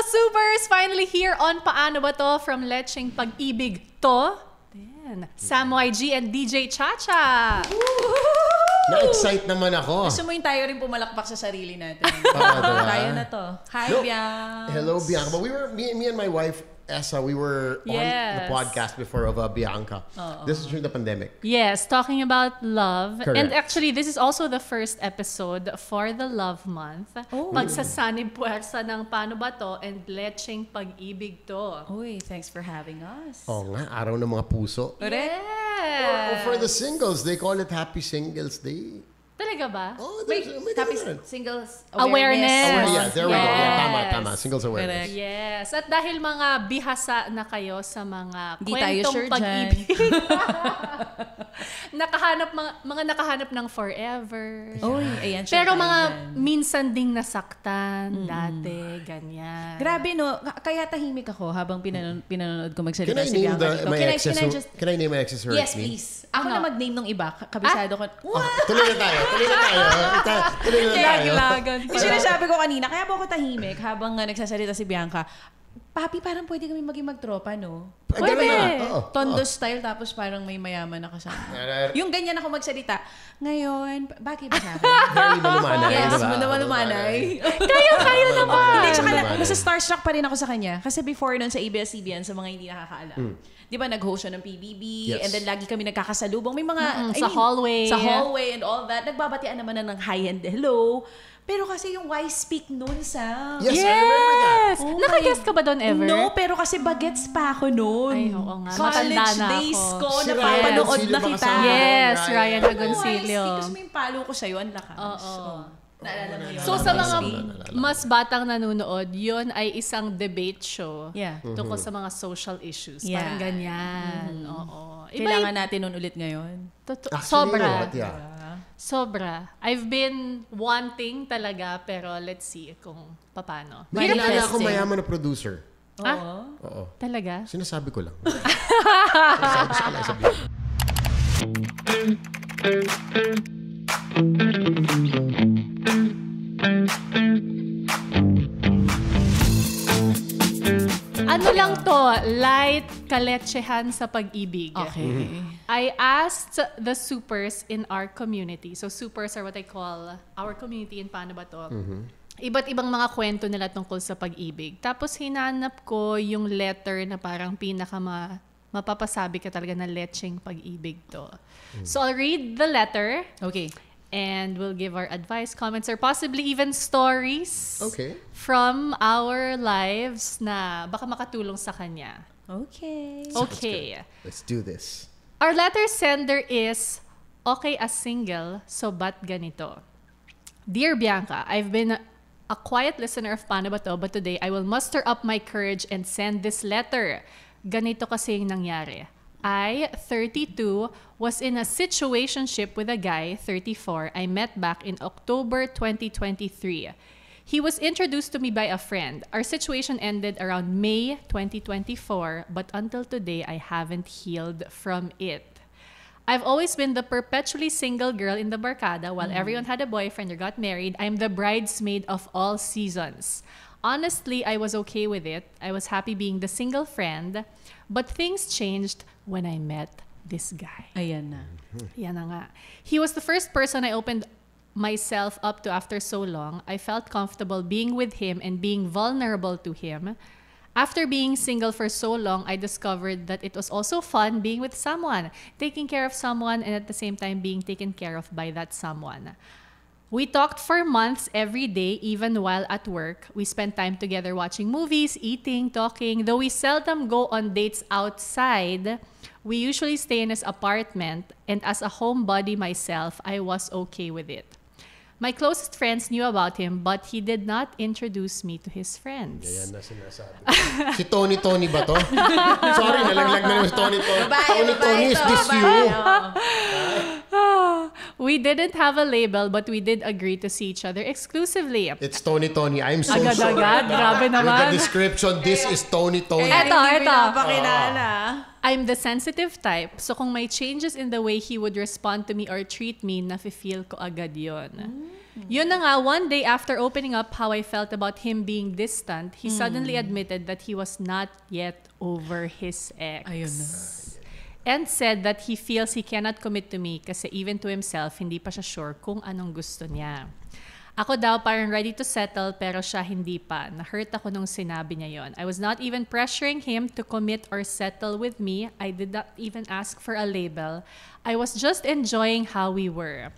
Supers! Finally here on Paano Ba To? From Lecheng Pag-ibig to. Then, Sam YG and DJ Chacha. Na-excite naman ako. Gusto mo yung tayo rin pumalakpak sa sarili natin. Tayo na to. Hi, Bianca. Hello, Bianca. But we were, me and my wife, Essa, we were on the podcast before of Bianca. This is during the pandemic. Yes, talking about love. Correct. And actually, this is also the first episode for the Love Month. Pagsasanib puwersa ng Paano Ba To? And Lecheng Pag-ibig to. Uy, thanks for having us. Oo nga, araw ng mga puso. Yes! Or for the singles, they call it Happy Singles Day. Talaga ba? Oh, Wait, happy ganun. singles Awareness. Yeah, there we go. Yeah, tama. Singles awareness. Yes. At dahil mga bihasa na kayo sa mga Di tayo kwentong sure pag-ibig. mga nakahanap ng forever. Uy, ayan. Pero mga minsan ding nasaktan dati, ganyan. Grabe, no? Kaya tahimik ako habang pinanonood ko Can magsalita I si name Bianca. can I name my exes who hurt Yes, me? please. Ako na mag-name ng iba. Kabisado ko. Tuloy na tayo. Laglagan Yung sinasabi ko kanina, kaya po ako tahimik habang nagsasalita si Bianca. Papi, parang pwede kami maging magtropa, no? Pwede. Tondo style, tapos parang may mayaman na kasama. Yung ganyan ako magsalita. Ngayon, bakit ba sa akin? Very malumanay. Yes, diba? malumanay. Kayo naman. Hindi, tsaka nasa starstruck pa rin ako sa kanya. Kasi before nun sa ABS-CBN, sa mga hindi nakakaalam. Di ba, nag-host siya ng PBB, and then lagi kami nagkakasalubong. May mga, sa hallway. Sa hallway and all that. Nagbabatian naman na ng hi and hello. Pero kasi yung why speak nun, Sam. Yes, I remember that. Oh, nakaguest ka ba doon ever? No, pero kasi bagets pa ako noon. Ay, oo nga. College Matanda na days ako. ko, Si napapanood Ryan na Agoncillo kita. ba kasama? Yes, Ryan Ryan Agoncillo. Kasi may palo ko sa'yo, ang lakas. Oo. Naalala mo yun? So sa mga mas batang nanonood, yun ay isang debate show Yeah. tungkol sa mga social issues. Yeah. Parang ganyan. Oo. Kailangan natin nun ulit ngayon. Actually, Sobra. yeah. Sobra. I've been wanting talaga, pero let's see kung paano. May kilala ako mayaman na producer. Oo. Talaga? Sinasabi ko lang. Sinasabi ko lang sabihin. Ano lang to? Light kaletsehan sa pag-ibig. Okay. I asked the supers in our community. So supers are what I call our community in Paano Ba To? Iba't ibang mga kwento nila tungkol sa pag-ibig. Tapos hinanap ko yung letter na parang mapapasabi ka talaga na lecheng pag-ibig to. So I'll read the letter. Okay. And we'll give our advice, comments, or possibly even stories from our lives na baka makatulong sa kanya. Okay. Okay. Let's do this. Our letter sender is okay as single, so ba't ganito? Dear Bianca, I've been a quiet listener of Paano Ba To? But today I will muster up my courage and send this letter. Ganito kasi yung nangyari. I, 32, was in a situationship with a guy, 34, I met back in October 2023. He was introduced to me by a friend. Our situation ended around May 2024, but until today, I haven't healed from it. I've always been the perpetually single girl in the barkada while everyone had a boyfriend or got married. I'm the bridesmaid of all seasons. Honestly, I was okay with it. I was happy being the single friend. But things changed when I met this guy. Ayan na. Yan na nga. He was the first person I opened myself up to after so long. I felt comfortable being with him and being vulnerable to him. After being single for so long, I discovered that it was also fun being with someone, taking care of someone, and at the same time being taken care of by that someone. We talked for months every day, even while at work. We spent time together watching movies, eating, talking. Though we seldom go on dates outside, we usually stay in his apartment, and as a homebody myself, I was okay with it. My closest friends knew about him, but he did not introduce me to his friends. Yan na sinasabi. Si Tony ba to? Sorry, nalaglag na naman si Tony. Tony, is this you? We didn't have a label, but we did agree to see each other exclusively. It's Tony. I'm so Agad-agad, sorry. grabe With naman. the description, this is Tony. Eto. Pinapakilala. I'm the sensitive type, so kung may changes in the way he would respond to me or treat me, nafe-feel ko agad yon. Yun na nga, one day after opening up how I felt about him being distant, he suddenly admitted that he was not yet over his ex. Ayun na. And said that he feels he cannot commit to me kasi even to himself, hindi pa siya sure kung anong gusto niya. Ako daw parang ready to settle pero siya hindi pa. Na-hurt ako nung sinabi niya yon. I was not even pressuring him to commit or settle with me. I did not even ask for a label. I was just enjoying how we were.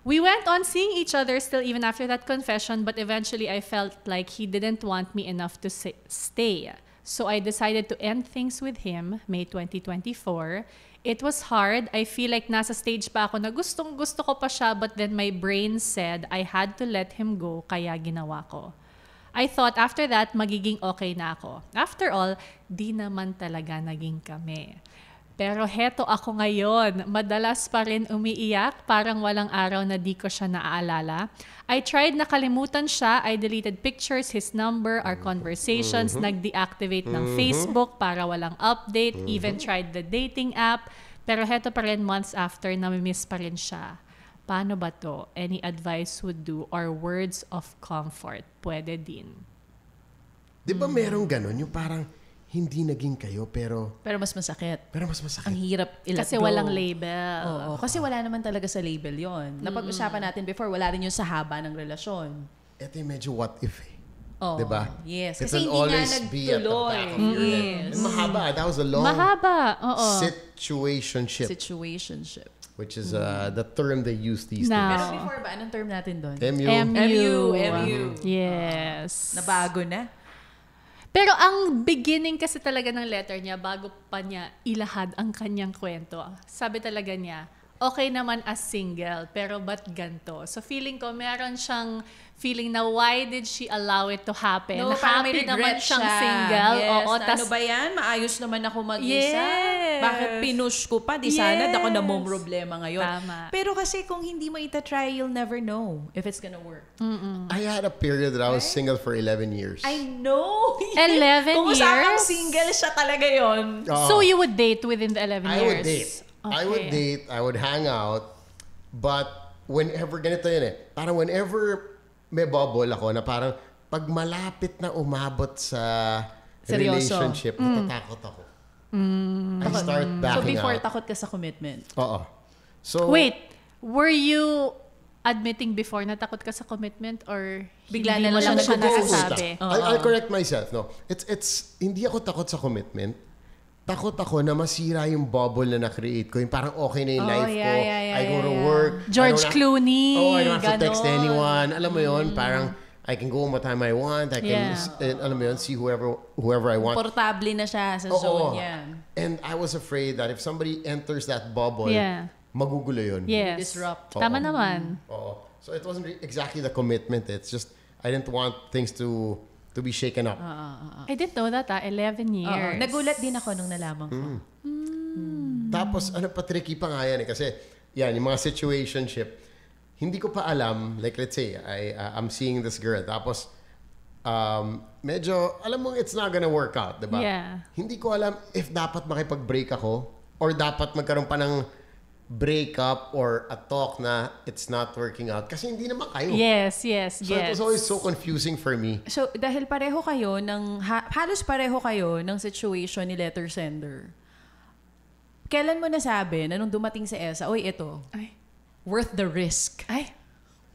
We went on seeing each other still even after that confession, but eventually I felt like he didn't want me enough to stay. So I decided to end things with him May 2024. It was hard. I feel like nasa stage pa ako na gusto ko pa siya, but then my brain said I had to let him go, kaya ginawa ko. I thought after that, magiging okay na ako. After all, di naman talaga naging kami. Pero heto ako ngayon, madalas pa rin umiiyak, parang walang araw na di ko siya naaalala. I tried nakalimutan siya, I deleted pictures, his number, our conversations, nag-deactivate ng Facebook para walang update, even tried the dating app. Pero heto pa rin months after, namimiss pa rin siya. Paano ba to? Any advice would do or words of comfort? Pwede din. Di ba merong ganon? Yung parang hindi naging kayo pero mas masakit. Ang hirap i-let Kasi go. walang label. Oo, kasi wala naman talaga sa label yon. Napag-usapan natin before, wala rin yung sa haba ng relasyon. ito yung medyo what if eh. Oh, Diba? Yes. It Kasi will hindi nga always be at the nagtuloy. back of your head. And mahaba. That was a long Mahaba. Oo. situationship, Situationship. which is the term they use these Now. Pero days. before ba, anong term natin doon? MU. MU. Yes. Nabago na. Pero ang beginning kasi talaga ng letter niya, bago pa niya ilahad ang kanyang kwento, sabi talaga niya, okay naman as single, pero ba't ganto? So feeling ko, meron siyang feeling na why did she allow it to happen? No, parang may Happy regret naman siyang siya. single. Yes, Oo, na tas, ano ba yan? Maayos naman ako mag-isa. Yes. Bakit pinush ko pa? Di sana Yes. ako na mong problema ngayon. Tama. Pero kasi kung hindi mo ita-try, you'll never know if it's gonna work. I had a period that I was single for 11 years. I know! 11 Kung usapang years? single siya talaga yon. so you would date within the 11 I years? would date. I would date. I would hang out. But whenever, ganito yun eh. Parang whenever may bubble ako na parang pag malapit na umabot sa Seryoso. relationship, natatakot ako. I start So backing before, out. takot ka sa commitment. Oo. So, Wait, were you admitting before na takot ka sa commitment or Bigla hindi na mo lang lang siya siya nag-go. nasasabi? I'll correct myself. No, it's hindi ako takot sa commitment. Takot ako na masira yung bubble na na-create ko. Yung parang okay na yung life ko. I go to work. George Clooney. I don't have to text ganon. anyone. Alam mo yun, parang I can go what time I want. I can, alam mo yun, see whoever I want. Portable na siya sa Oo. zone niya. And I was afraid that if somebody enters that bubble, magugulo yun. Yes. Disrupt. Tama naman. Oo. So it wasn't exactly the commitment. It's just, I didn't want things to be shaken up. I didn't know that 11 years. Nagulat din ako nung nalaman ko. Tapos, ano pa, tricky pa nga yan eh. Kasi, yan, yung mga situationship, hindi ko pa alam, like let's say, I'm seeing this girl. Tapos, medyo, alam mo, it's not gonna work out, diba? Yeah. Hindi ko alam if dapat makipag-break ako or dapat magkaroon pa ng breakup or a talk na it's not working out. Kasi hindi naman kayo. Yes. So it was always so confusing for me. So, dahil pareho kayo ng, halos pareho kayo ng situation ni letter sender, kailan mo nasabi na nung dumating sa ESA, oy, ito, Ay. worth the risk. Ay.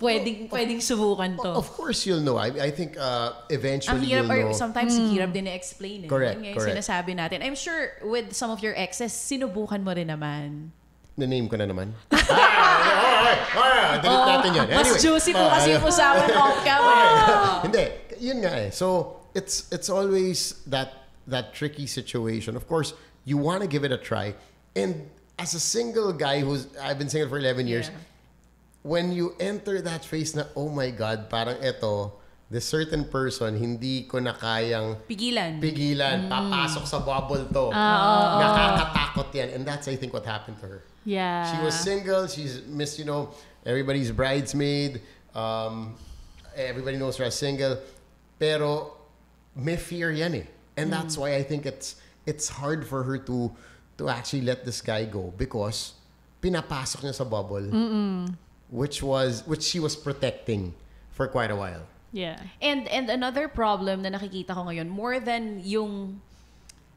Pwedeng subukan to. Of course you'll know. I think eventually Ang hirap, you'll know. or sometimes hirap din na-explain. Correct, Yun nga yung correct. sinasabi natin. I'm sure with some of your exes, sinubukan mo rin naman. Na-name ko na naman. Delete natin yun. Mas Anyway. juicy po kasi yung usapan off camera. Hindi. Yun nga eh. So, it's always that tricky situation. Of course, you want to give it a try. And as a single guy I've been single for 11 years, when you enter that phase na, oh my God, parang eto, this certain person, hindi ko na kayang Pigilan. papasok sa bubble to. Nakakatakot yan. And that's, I think, what happened to her. Yeah. She was single. She's missed, everybody's bridesmaid. Everybody knows her as single. Pero may fear yan eh. And that's why I think it's hard for her to actually let this guy go because pinapasok niya sa bubble. which she was protecting for quite a while. Yeah. And another problem na nakikita ko ngayon, more than yung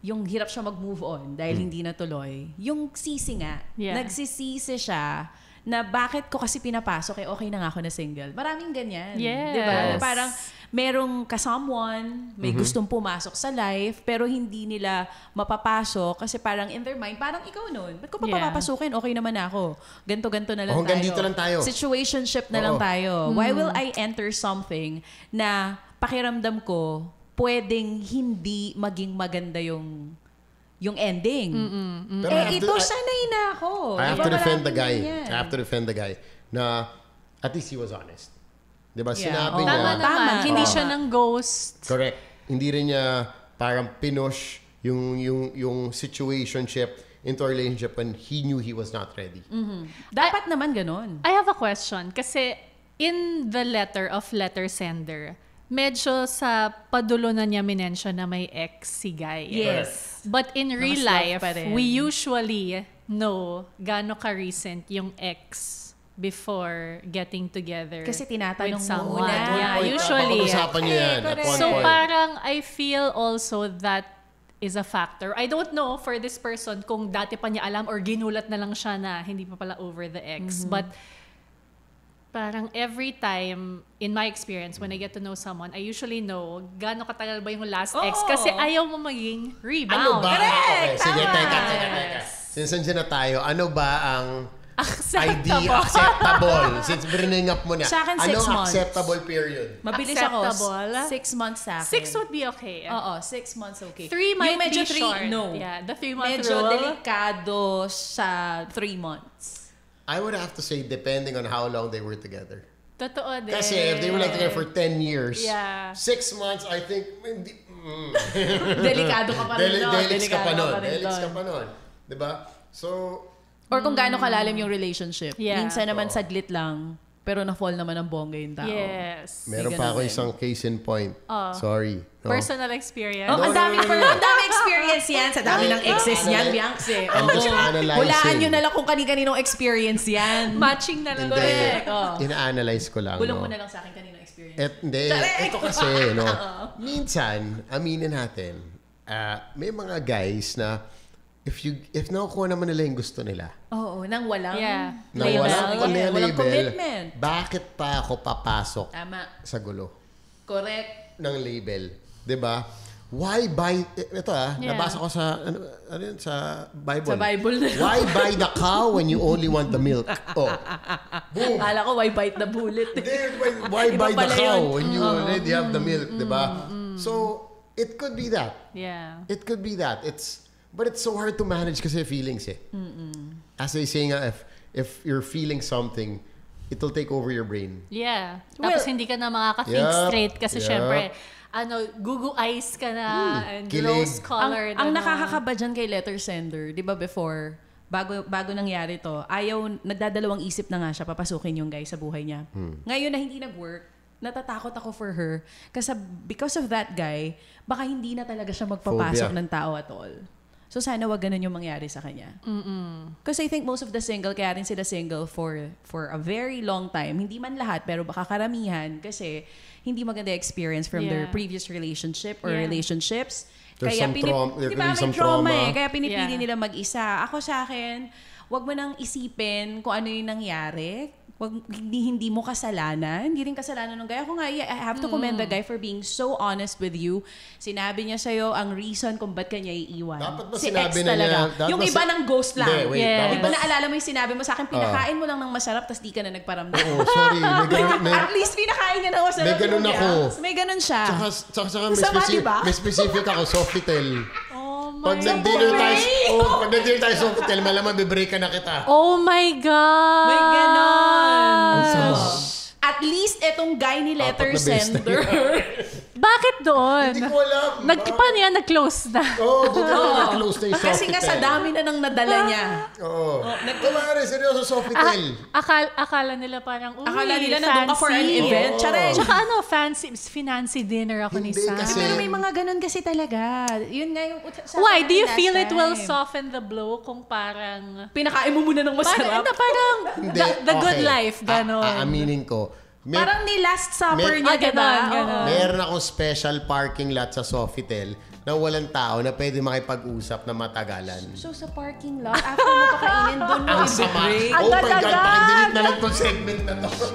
hirap siya mag-move on dahil hindi natuloy, yung sisi nga. Yeah. Nagsisisi siya na bakit ko kasi pinapasok, okay na nga ako na single. Maraming ganyan. Yes. Diba? Na parang merong ka-someone, may gustong pumasok sa life, pero hindi nila mapapasok kasi parang in their mind, parang ikaw nun. Ba't ko pa papapasukin? Okay naman ako. Ganto-ganto na lang tayo. Hanggang dito lang tayo. Situationship na lang tayo. Why will I enter something na pakiramdam ko pwedeng hindi maging maganda yung ending. Pero Sanay na ako. I have Diba to defend the maraming guy. ganyan? I have to defend the guy na at least he was honest. Diba? Yeah. Sinabi Oo. niya. Tama naman. Tama. Hindi siya ng ghost. Correct. Hindi rin niya parang pinush yung situationship into a relationship when he knew he was not ready. Dapat naman ganun. I have a question. Kasi in the letter of letter sender, medyo sa padulo na niya minensyon na may ex si Guy. Yes. But in real Nakaslove life, pa rin. we usually know gaano ka-recent yung ex before getting together Kasi tinatanong with mo someone. muna. Yeah, Point, usually. Pag-usapan niyo yan. At one So point. parang I feel also that is a factor. I don't know for this person kung dati pa niya alam or ginulat na lang siya na hindi pa pala over the ex. But parang every time, in my experience, when I get to know someone, I usually know gaano katagal ba yung last ex Oo. kasi ayaw mo maging rebound. Ano ba? Correct! Okay, sige, Tama. teka. Since nandiyan na tayo, ano ba ang Acceptable. acceptable? Since bring up mo na. Sa akin, 6 ano months. acceptable period? Mabilis ako. Acceptable. 6 months sa akin. 6 would be okay. Oo, 6 months okay. 3 might yung medyo be 3, short. no. Yeah, the 3-month Medyo rule. delikado sa 3 months. I would have to say depending on how long they were together. Totoo din. Kasi if they were like together for 10 years, Yeah. 6 months, I think, Delikado ka pa rin doon. delix ka pa nun. Delix doon. ka pa nun. Diba? So, Or kung gaano kalalim yung relationship. Yeah. Minsan naman saglit lang, pero na-fall naman ang bongga yung tao. Yes. meron May pa ganun ako din. isang case in point. Sorry. No? Personal experience. Oh, No, ang dami no, no, no. ang dami experience yan. Sa dami ng exes niyan, Bianx eh. I'm just analyzing. Hulaan nyo na lang kung kani-kaninong experience yan. Matching na lang. Hindi. Correct. Oh. Ina-analyze ko lang. Bulong no? mo na lang sa akin kaninong experience. Hindi. Ito kasi, no? Minsan, aminin natin, may mga guys na if nakukuha naman nila yung gusto nila, Oo, nang walang Yeah. na Label. walang commitment. bakit pa ako papasok Tama. sa gulo Correct. ng label? 'Di ba? Why buy ito Yeah. nabasa ko sa ano yun, sa Bible. Sa Bible na. Why buy the cow when you only want the milk? Oh. Boom. Kala ko why bite the bullet. Why Iba buy the pala cow yun. when you already have the milk, 'di ba? So, it could be that. Yeah. It could be that. But it's so hard to manage kasi feelings eh. As they say nga, if you're feeling something, it'll take over your brain. Yeah. Well, Tapos hindi ka na makaka-think Yup. straight kasi Yup. syempre, gugu eyes ka na and kilig. rose-colored. Ang nakakakaba dyan kay letter sender, di ba before, bago nangyari to, nagdadalawang isip na nga siya, papasukin yung guy sa buhay niya. Ngayon na hindi nag-work, natatakot ako for her. Kasi because of that guy, baka hindi na talaga siya magpapasok Phobia. ng tao at all. So sana wag ganun yung mangyari sa kanya. Kasi I think most of the single, kaya rin sila single for a very long time. Hindi man lahat, pero baka karamihan kasi hindi maganda experience from their Yeah. previous relationship or Yeah. relationships. There's some trauma- there Di could ba, be may some trauma trauma. eh. Kaya pinipili Yeah. nila mag-isa. Ako sa akin, wag mo nang isipin kung ano yung nangyari. Hindi mo kasalanan. Hindi rin kasalanan ng guy. Ako nga, I have to commend the guy for being so honest with you. Sinabi niya sa'yo ang reason kung ba't kanya iiwan. Dapat ba si sinabi ex na talaga. niya- dapat Yung ba iba si- ng ghost lang. Hindi, wait. Yes. Di ba naalala mo yung sinabi mo sa akin, pinakain mo lang ng masarap tapos di ka na nagparamdam. Oh, sorry. At least pinakain niya ng masarap. May ganun yung ako. Bianx. May ganun siya. Tsaka may, Masama, diba? may specific ako, Sofitel. Oh my Pag nag-dinner tayo, God. pag nag-dinner tayo sa Sofitel, malamang bibreak ka na kita. Oh my God! May ganon. Ang sama. At least etong guy ni letter Apat na beses na sender. Bakit doon? Hindi ko alam. Paano yan? Nag-close na. Buti na nag-close na yung Kasi nga sa Sofitel. dami na nang nadala niya. Oo. Kumari, seryoso, Sofitel. Akala nila parang, Akala nila nandun ka for an event. Charay! Tsaka fancy dinner ako ni Hindi, Sam. kasi- Pero may mga ganun kasi talaga. Yun nga yung... Why? Do you last feel it will time. soften the blow kung parang... Pinakain mo muna ng masarap. Parang Hindi, the good okay. life, gano'n. Aaminin ko. Parang ni Last Supper niya, ganon, diba? ganon. Meron akong special parking lot sa Sofitel na walang tao na pwede makipag-usap na matagalan. So sa parking lot, after mo pakainin, doon mo Ang sama. i-break. Oh my God, Agad-agad. pakidelete na lang tong segment na to.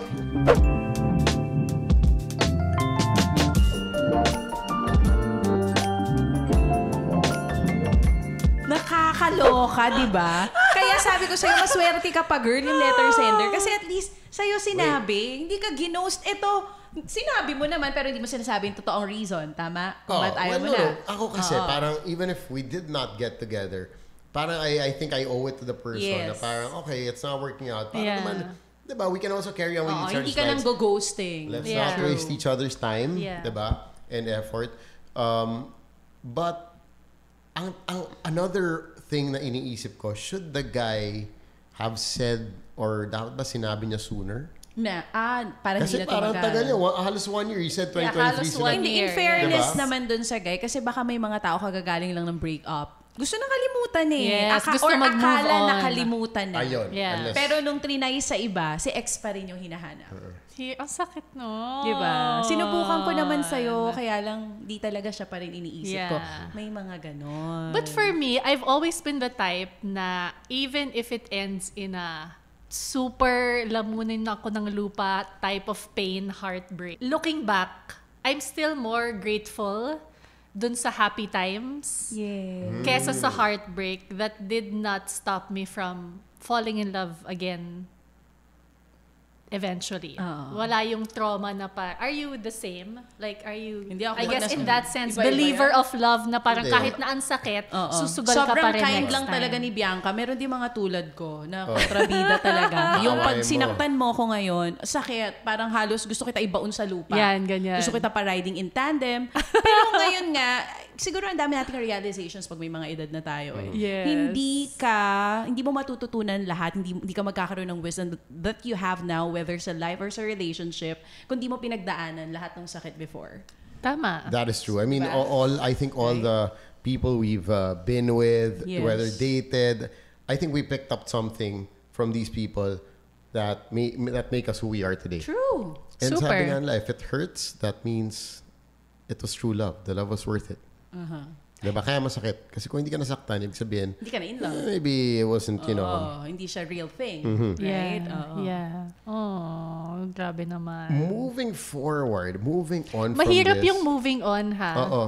Nakakaloka, di ba? Kaya sabi ko sa'yo, maswerte ka pa, girl, yung letter sender. Kasi at least, sa'yo sinabi, hindi ka ginost. Ito, sinabi mo naman, pero hindi mo sinasabi yung totoong reason. Tama? Kung ba't ayaw mo na. Ako kasi, parang even if we did not get together, parang I think I owe it to the person na Yes. parang, okay, it's not working out. Parang Yeah. naman, diba, we can also carry on with each Hindi other's ka nang lives. go-ghosting. Let's Yeah. not waste each other's time, Yeah. diba? And effort. But another thing na iniisip ko, should the guy have said or dapat ba sinabi niya sooner? Parang Kasi hindi na parang tumagal. tagal niya. Halos 1 year. He said 2023 halos sila. 1 In year, fairness Diba? naman dun sa guy, kasi baka may mga tao kagagaling lang ng break-up. Gusto na kalimutan eh. Yes, gusto or mag-move akala on. nakalimutan na. Ayun. Yeah. Unless, Pero nung trinay sa iba, si ex pa rin yung hinahanap. Ang sakit, no? Diba? Sinubukan ko naman sa'yo, kaya lang di talaga siya pa rin iniisip ko. Yeah. May mga ganon. But for me, I've always been the type na even if it ends in a super lamunin ako ng lupa type of pain, heartbreak. Looking back, I'm still more grateful dun sa happy times Yeah. kesa sa heartbreak that did not stop me from falling in love again eventually. Wala yung trauma na are you the same? Like, are you, Hindi ako I guess in na- that sense, Iba-iba believer yan. of love na parang Hindi. kahit na ang sakit, susugal ka Sobrang pa rin kind next lang time. talaga ni Bianca. Meron din mga tulad ko na kontrabida talaga. Yung pag Awayin mo. sinaktan mo ko ngayon, sakit, parang halos gusto kita ibaon sa lupa. Yan, ganyan. Gusto kita pa riding in tandem. Pero ngayon nga, siguro ang dami nating realizations pag may mga edad na tayo eh. Yes. Hindi mo matututunan lahat, hindi ka magkakaroon ng wisdom that you have now, whether sa life or sa relationship, kung di mo pinagdaanan lahat ng sakit before. Tama. that is true. I mean, Diba? I think all the people we've been with, Yes. whether dated, I think we picked up something from these people that make us who we are today. True. And Super. sabi nga nila, if it hurts, that means it was true love. The love was worth it. Diba? Kaya masakit. Kasi kung hindi ka nasaktan, ibig sabihin, Hindi ka na in love. maybe it wasn't, you know. Hindi siya real thing. Yeah. Right? Oo. Yeah. Oh, grabe naman. Moving forward, moving on Mahirap from this. yung moving on, ha? Oo.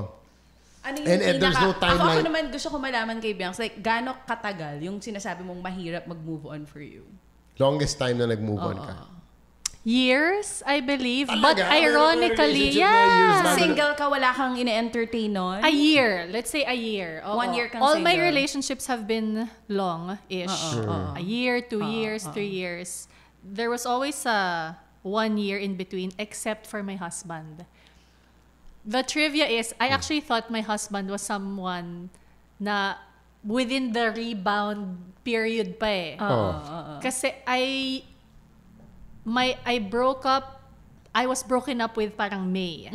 Ano yung And there's no ako timeline. naman gusto ko malaman kay Bianca, like, gaano katagal yung sinasabi mong mahirap mag-move on for you? Longest time na nag-move on ka. Years, I believe. Talaga? But Meron ironically, relationship na years yeah. na- Single ka, wala kang ine-entertain nun? A year. Let's say a year. Oo. 1 year kang All my single. relationships have been long-ish. A year, 2 years, 3 years. There was always a 1 year in between, except for my husband. The trivia is, I actually thought my husband was someone na within the rebound period pa eh. Kasi I broke up, I was broken up with parang May.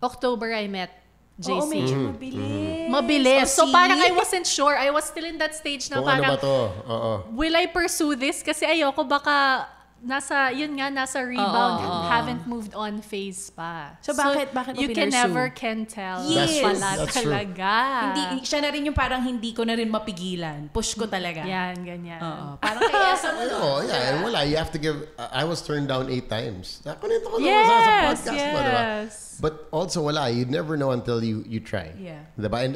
October I met JC. Oo, medyo mabilis. Mabilis. Oh, So see? parang I wasn't sure. I was still in that stage na Kung ano parang, ba to? Oo. will I pursue this? Kasi ayoko baka nasa rebound, haven't moved on phase pa. So bakit mo you can pinursue? never can tell. Yes. Wala That's true. talaga. Hindi, siya na rin yung parang hindi ko na rin mapigilan. Push ko talaga. Yan, ganyan. Oo. Parang kaya sa Oh, yeah, and wala. You have to give. I was turned down 8 times. Kunento ko naman Yes, sa podcast mo, diba? yes. But also, wala. You never know until you try. Yeah. Diba? And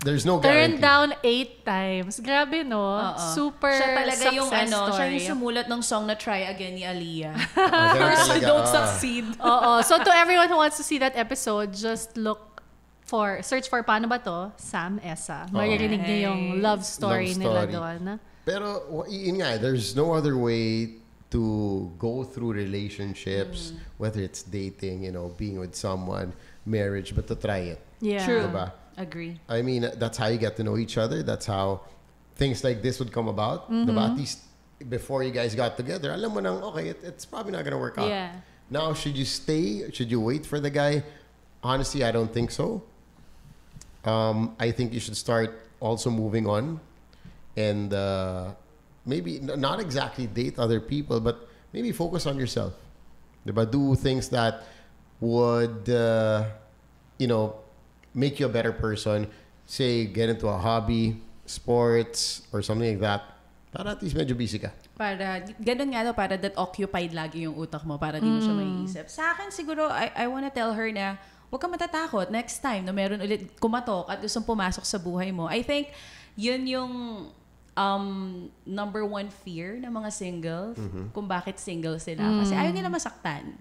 there's no guarantee. Turned down 8 times. Grabe, no? Super siya talaga success yung story. siya yung sumulat ng song na Try Again ni Aliyah. Ganun First, talaga, don't ah. succeed. Oo. So to everyone who wants to see that episode, just search for paano ba to? Sam Essa. Maririnig niyo yung love story Love nila story. doon. Pero, yun nga, there's no other way to go through relationships, whether it's dating, being with someone, marriage, but to try it. Yeah. True. Diba? Agree. I mean, that's how you get to know each other. That's how things like this would come about. Diba? At least before you guys got together, alam mo nang, okay, it's probably not gonna work out. Yeah. Now, should you stay? Should you wait for the guy? Honestly, I don't think so. I think you should start also moving on and maybe not exactly date other people, but maybe focus on yourself. Diba? Do things that would, make you a better person. Say, get into a hobby, sports, or something like that. Para at least medyo busy ka. Para, ganun nga para that occupied lagi yung utak mo para di mo siya maiisip. Sa akin siguro, I wanna tell her na huwag ka matatakot next time na meron ulit kumatok at gustong pumasok sa buhay mo. I think yun yung number one fear ng mga single kung bakit single sila. Kasi ayaw nila masaktan.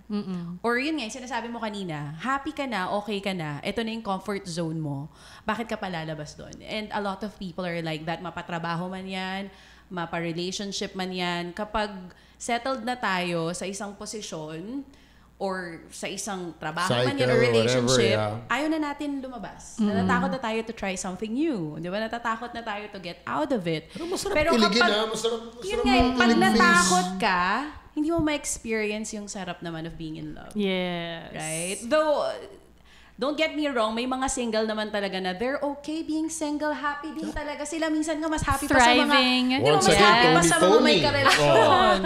Or yun nga, yung sinasabi mo kanina, happy ka na, okay ka na, ito na yung comfort zone mo. Bakit ka pa lalabas doon? And a lot of people are like that. Mapatrabaho man yan, mapa-relationship man yan. Kapag settled na tayo sa isang posisyon, or sa isang trabaho man yan or relationship, ayaw na natin lumabas. Natatakot na tayo to try something new. Di ba? Natatakot na tayo to get out of it. Pero kiligin kapag, masarap yun nga, pag natakot ka, hindi mo ma-experience yung sarap naman of being in love. Yes. Right? Though, don't get me wrong, may mga single naman talaga na they're okay being single, happy din talaga sila. Minsan nga mas happy pa sa mga, Thriving. di ba, mas happy pa sa mga may karelasyon.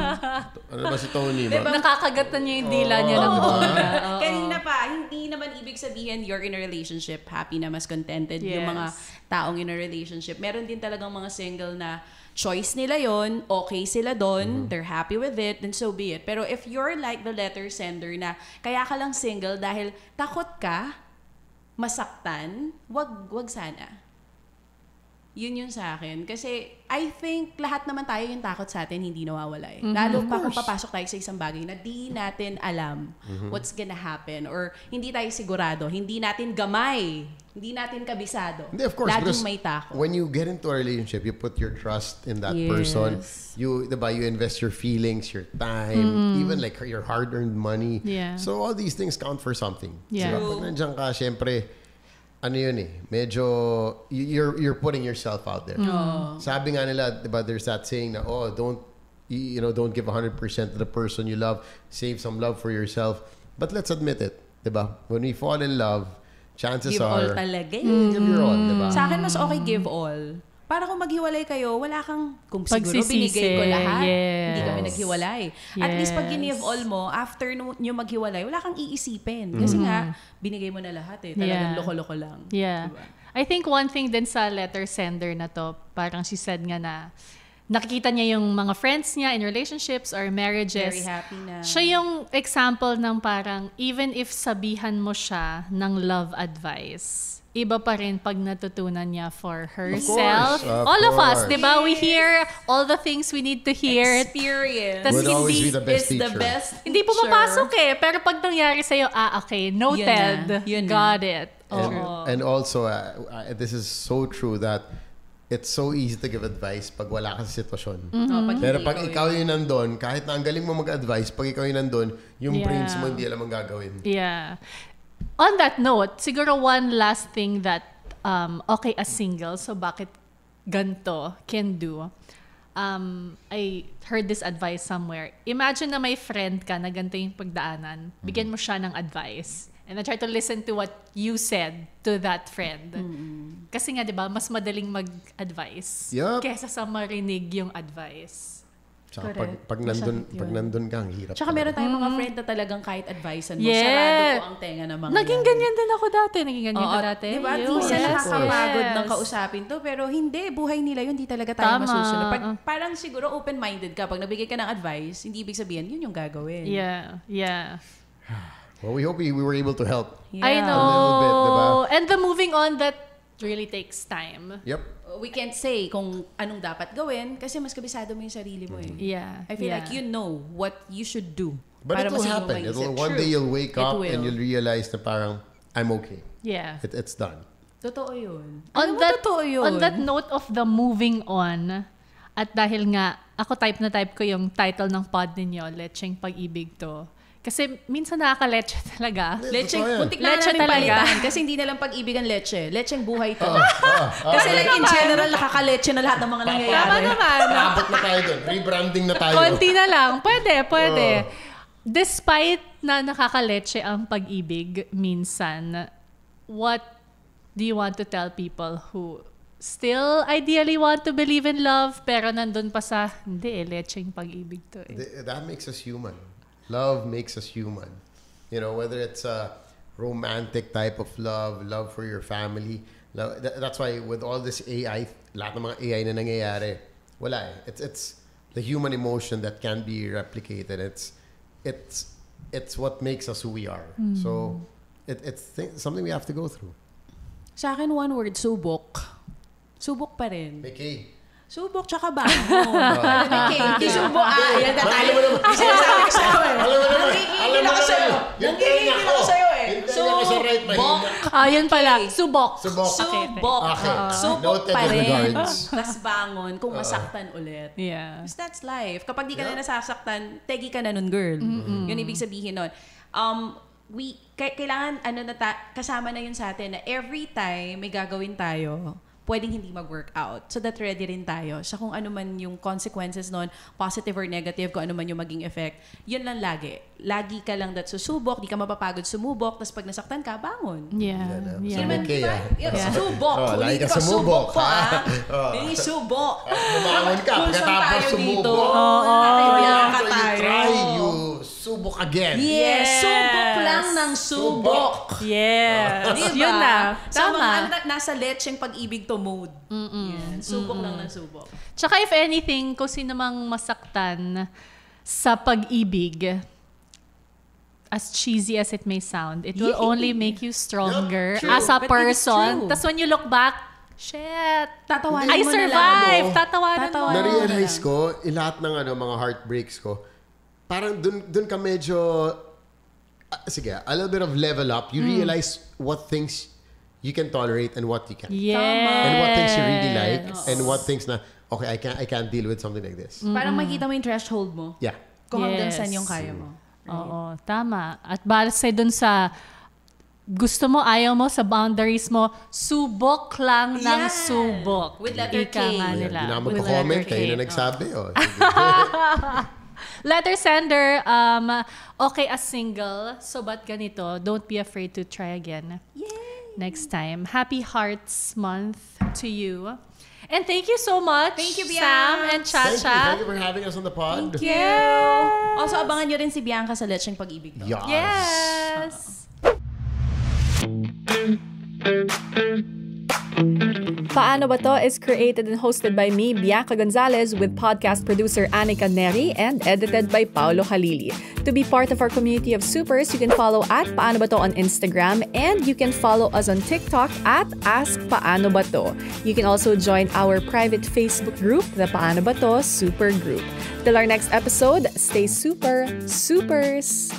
Ano ba si Tony? Diba? Nakakagatan niya yung dila niya ng bongga. Oo. Kanina pa, hindi naman ibig sabihin you're in a relationship, happy na, mas contented yung Yes. mga taong in a relationship. Meron din talagang mga single na choice nila yon, okay sila doon, they're happy with it, then so be it. Pero if you're like the letter sender na kaya ka lang single dahil takot ka, masaktan, wag sana. Yun sa akin. Kasi I think lahat naman tayo yung takot sa atin, hindi nawawala eh. Lalo pa kung papasok tayo sa isang bagay na di natin alam what's gonna happen or hindi tayo sigurado, hindi natin gamay, hindi natin kabisado. Hindi, of course. Laging Because may takot. when you get into a relationship, you put your trust in that Yes. person. You invest your feelings, your time, even like your hard-earned money. Yeah. So all these things count for something. Yeah. Diba? Pag nandiyan ka, syempre, ano yun eh, medyo, you're putting yourself out there. Sabi nga nila, diba, there's that saying na, don't give 100% to the person you love. Save some love for yourself. But let's admit it, diba? When we fall in love, chances Give are, all talaga eh. give your all, diba? Sa akin, mas okay give all. Para kung maghiwalay kayo, wala kang, kung siguro Pagsisisi, binigay ko lahat, yes. hindi kami naghiwalay. At least pag Yes. ginive all mo, after nyo maghiwalay, wala kang iisipin. Kasi nga, binigay mo na lahat eh. Talagang Yeah. loko-loko lang. Yeah. Diba? I think one thing din sa letter sender na to, parang she said nga na nakikita niya yung mga friends niya in relationships or marriages. Very happy na. Siya yung example ng parang even if sabihan mo siya ng love advice, iba pa rin pag natutunan niya for herself. Of All of us, course. di ba? We hear all the things we need to hear. Experience Tas Would always be hindi- the best is teacher. the best Hindi teacher. pumapasok eh. Pero pag nangyari sa'yo, okay, noted. Yun na. Got it. And also, this is so true that it's so easy to give advice pag wala ka sa sitwasyon. Pero pag ikaw yung nandun, kahit na ang galing mo mag-advise, pag ikaw yung nandun, yung Yeah. brains mo hindi alam ang gagawin. Yeah. On that note, siguro one last thing that okay as single, so bakit ganto can do. I heard this advice somewhere. Imagine na may friend ka na ganito yung pagdaanan. Bigyan mo siya ng advice. And then try to listen to what you said to that friend. Kasi nga, di ba, mas madaling mag-advise Yup. kesa sa marinig yung advice. Tsaka Correct. pag nandun ka, ang hirap. Tsaka meron tayong mga friend na talagang kahit advicean mo, Yeah. sarado po ang tenga ng mga Naging yan. ganyan din ako dati. Naging ganyan ka dati. Diba? At Yun. least Yes, nakakapagod yes. ng kausapin to. Pero hindi, buhay nila yun. Hindi talaga tayo Tama. masusunod. Parang siguro open-minded ka. Pag nabigay ka ng advice, hindi ibig sabihin, yun yung gagawin. Yeah, yeah. Well, we hope we were able to help. I know. A little bit, diba? And the moving on, that really takes time. Yep. We can't say kung anong dapat gawin kasi mas kabisado mo yung sarili mo eh. Yeah. I feel yeah. like you know what you should do. But it will buhay mo happen. maisip. One True. day you'll wake It up will. and you'll realize na parang, I'm okay. Yeah. It's done. Totoo yun. On Alam mo, that, totoo yun. on that note of the moving on, at dahil nga, ako type na type ko yung title ng pod ninyo, Lecheng Pag-ibig to, Kasi minsan nakaka-leche talaga. Leche, Totoo yan. muntik na Leche namin talaga. palitan. Kasi hindi na lang pag-ibig ang leche. Lecheng buhay to. Kasi like in general, nakaka-leche na lahat ng mga Tama nangyayari. naman. Abot na tayo doon. Rebranding na tayo. Konti na lang. Pwede. Despite na nakaka-leche ang pag-ibig minsan, what do you want to tell people who still ideally want to believe in love pero nandun pa sa, hindi lecheng pag-ibig to That makes us human. Love makes us human. You know, whether it's a romantic type of love for your family. That's why with all this AI, lahat ng mga AI na nangyayari, wala eh. It's the human emotion that can be replicated. It's what makes us who we are. So it's something we have to go through. Sa akin, one word, subok. Subok pa rin. May K. Subok tsaka bangon. Hindi subok. Yan na tayo. Alam mo naman. Sinasabi ko sa'yo eh. Alam mo naman. Nangigigil ako sa'yo eh. Yung tenga ko sa right, Subok. mahina. yun pala. Subok. Subok. Subok. Okay. Subok Noted pa with rin. regards. Tapos bangon kung masaktan ulit. Yeah. Because that's life. Kapag di ka na nasasaktan, tegi ka na nun, girl. Yun ibig sabihin nun. Kailangan, kasama na yun sa atin na every time may gagawin tayo, pwedeng hindi mag-work out. So that ready rin tayo sa kung ano man yung consequences nun, positive or negative, kung ano man yung maging effect. Yun lang lagi. Lagi ka lang susubok, di ka mapapagod sumubok, tapos pag nasaktan ka, bangon. Yeah. Sa may K, Subok. lagi ka Subok sumubok. po, Hindi subok. Bumangon ka, Pulsong pagkatapos tayo dito. sumubok. Kaibigan ka So you tayo. try, you subok again. Yes. Subok lang ng subok. Yes. Diba? Yun na. Sa Tama. mga nasa lecheng pag-ibig to mode. Yan. Subok lang ng subok. Tsaka if anything, kung sino mang masaktan sa pag-ibig, as cheesy as it may sound, it will only make you stronger True. as a But it's person. true. Tapos when you look back, shit, Tatawanan I mo na lang. survived. Tatawanan mo. Na-realize ko, lahat ng mga heartbreaks ko, parang dun ka medyo, sige, a little bit of level up. You realize what things you can tolerate and what you can't. Yes. And what things you really like and what things na, okay, I can't deal with something like this. Parang makita mo yung threshold mo. Yeah. Kung hanggang Yes. saan yung kaya mo. Oo, tama. At base dun sa gusto mo, ayaw mo, sa boundaries mo, subok lang ng Yan. subok. With letter Ika K. nga Hindi nila. na With magko-comment, letter kayo K. na nagsabi. Oh. Letter sender, okay as single, so ba't ganito? Don't be afraid to try again. Next time. Happy Hearts Month to you. And thank you so much, Thank you, Sam and Chacha. Thank you for having us on the pod. Thank you. Also, abangan nyo rin si Bianca sa Lecheng Pag-ibig. To. Yes. Yes. Paano Ba To is created and hosted by me, Bianca Gonzalez, with podcast producer Anika Neri and edited by Paolo Khalili. To be part of our community of supers, you can follow at Paano Ba To on Instagram, and you can follow us on TikTok at Ask Paano Ba To. You can also join our private Facebook group, the Paano Ba To Super Group. Till our next episode, stay super, supers!